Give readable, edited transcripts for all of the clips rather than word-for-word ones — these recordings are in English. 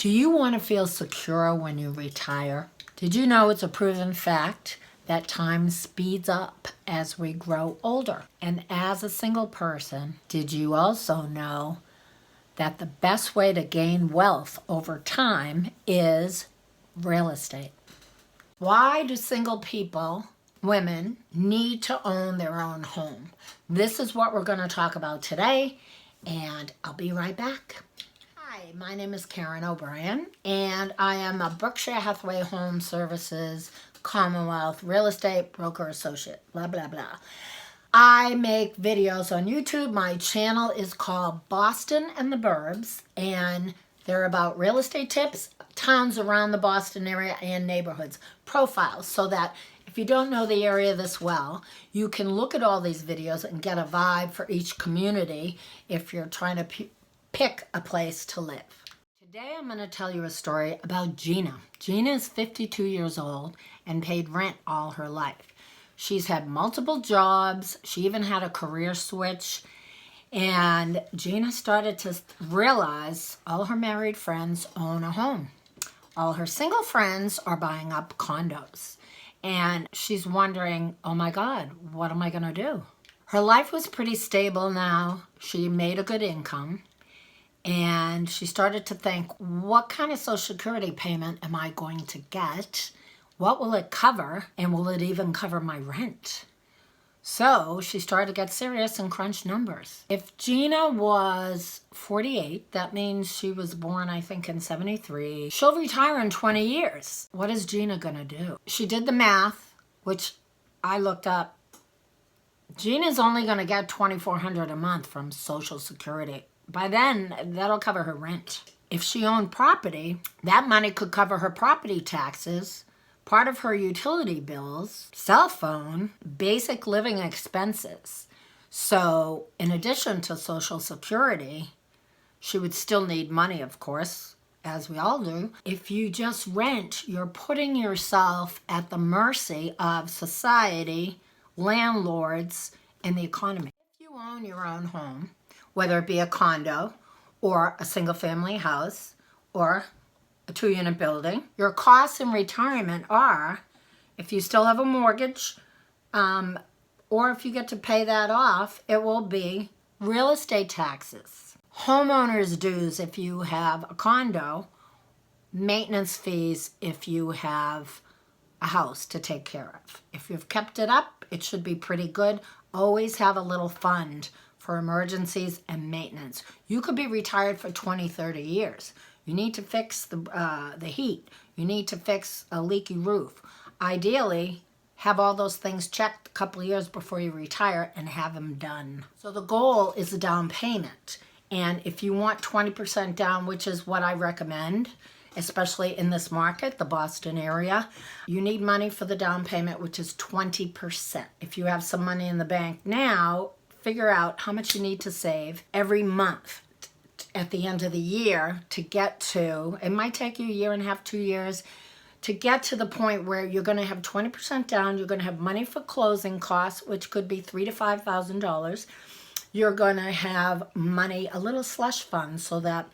Do you want to feel secure when you retire? Did you know it's a proven fact that time speeds up as we grow older? And as a single person, did you also know that the best way to gain wealth over time is real estate? Why do single people, women, need to own their own home? This is what we're going to talk about today, and I'll be right back. Hi, my name is Karen O'Brien, and I am a Berkshire Hathaway Home Services Commonwealth real estate broker associate, blah, blah, blah. I make videos on YouTube. My channel is called Boston and the Burbs, and they're about real estate tips, towns around the Boston area and neighborhoods, profiles, so that if you don't know the area this well, you can look at all these videos and get a vibe for each community if you're trying to pick a place to live. Today I'm going to tell you a story about Gina. Gina is 52 years old and paid rent all her life. She's had multiple jobs. She even had a career switch. And Gina started to realize all her married friends own a home. All her single friends are buying up condos. And she's wondering, oh my God, what am I going to do? Her life was pretty stable now. She made a good income. And she started to think, what kind of Social Security payment am I going to get? What will it cover? And will it even cover my rent? So she started to get serious and crunch numbers. If Gina was 48, that means she was born, I think, in 73. She'll retire in 20 years. What is Gina gonna do? She did the math, which I looked up. Gina's only gonna get $2,400 a month from Social Security. By then, that'll cover her rent. If she owned property, that money could cover her property taxes, part of her utility bills, cell phone, basic living expenses. So in addition to Social Security, she would still need money, of course, as we all do. If you just rent, you're putting yourself at the mercy of society, landlords, and the economy. If you own your own home, whether it be a condo or a single family house or a 2-unit building, your costs in retirement are, if you still have a mortgage, or if you get to pay that off, it will be real estate taxes, homeowners dues if you have a condo, maintenance fees if you have a house to take care of. If you've kept it up, it should be pretty good. Always have a little fund for emergencies and maintenance. You could be retired for 20, 30 years. You need to fix the heat. You need to fix a leaky roof. Ideally, have all those things checked a couple of years before you retire and have them done. So the goal is a down payment. And if you want 20% down, which is what I recommend, especially in this market, the Boston area, you need money for the down payment, which is 20%. If you have some money in the bank now, figure out how much you need to save every month at the end of the year to get to, it might take you a year and a half, 2 years, to get to the point where you're going to have 20% down, you're going to have money for closing costs, which could be $3,000 to $5,000. You're going to have money, a little slush fund, so that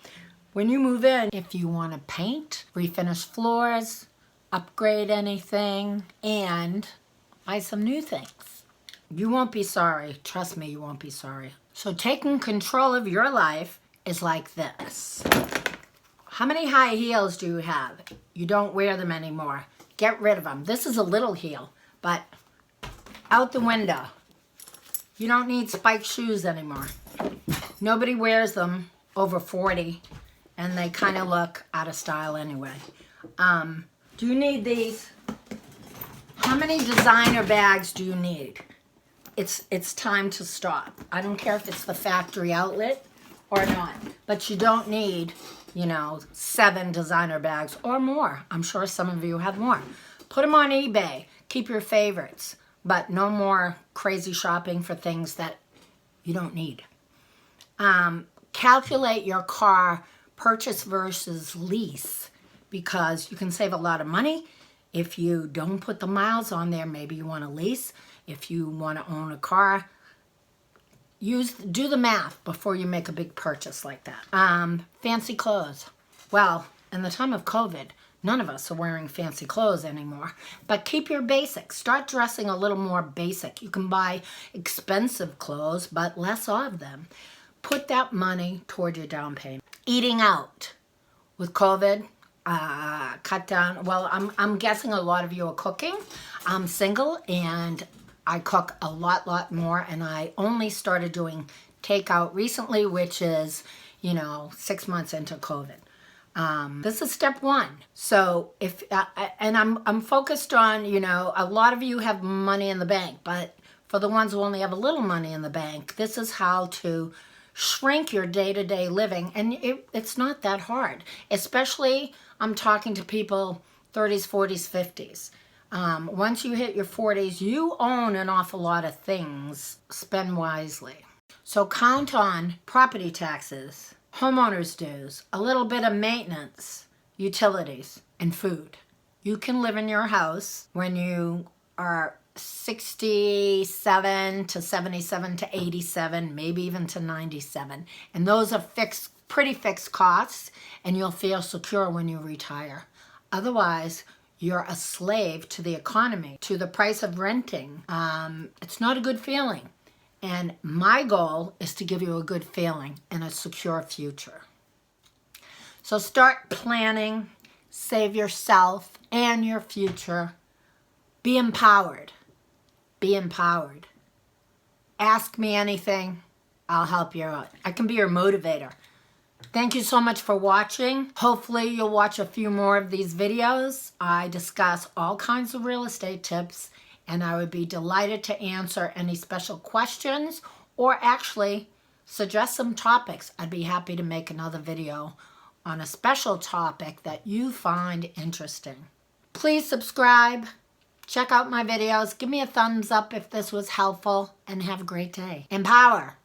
when you move in, if you want to paint, refinish floors, upgrade anything, and buy some new things, you won't be sorry. Trust me, you won't be sorry. So taking control of your life is like this. How many high heels do you have? You don't wear them anymore. Get rid of them. This is a little heel, but out the window. You don't need spiked shoes anymore. Nobody wears them over 40, and they kind of look out of style anyway. Do you need these? How many designer bags do you need? It's time to stop. I don't care if it's the factory outlet or not, but you don't need, 7 designer bags or more. I'm sure some of you have more. Put them on eBay. Keep your favorites, but no more crazy shopping for things that you don't need. Calculate your car purchase versus lease, because you can save a lot of money. If you don't put the miles on there, maybe you want to lease. If you want to own a car, do the math before you make a big purchase like that. Fancy clothes. Well, in the time of COVID, none of us are wearing fancy clothes anymore. But keep your basics. Start dressing a little more basic. You can buy expensive clothes, but less of them. Put that money toward your down payment. Eating out. With COVID, cut down. Well, I'm guessing a lot of you are cooking. I'm single and I cook a lot more, and I only started doing takeout recently, which is, 6 months into COVID. This is step one. So if, and I'm focused on, a lot of you have money in the bank, but for the ones who only have a little money in the bank, this is how to shrink your day-to-day living. And it's not that hard, especially I'm talking to people 30s, 40s, 50s. Once you hit your 40s, you own an awful lot of things. Spend wisely. So count on property taxes, homeowners dues, a little bit of maintenance, utilities, and food. You can live in your house when you are 67 to 77 to 87, maybe even to 97. And those are pretty fixed costs, and you'll feel secure when you retire. Otherwise, you're a slave to the economy, to the price of renting. It's not a good feeling. And my goal is to give you a good feeling and a secure future. So start planning, save yourself and your future. Be empowered. Be empowered. Ask me anything. I'll help you out. I can be your motivator. Thank you so much for watching. Hopefully you'll watch a few more of these videos. I discuss all kinds of real estate tips, and I would be delighted to answer any special questions or actually suggest some topics. I'd be happy to make another video on a special topic that you find interesting. Please subscribe. Check out my videos. Give me a thumbs up if this was helpful, and have a great day. Empower.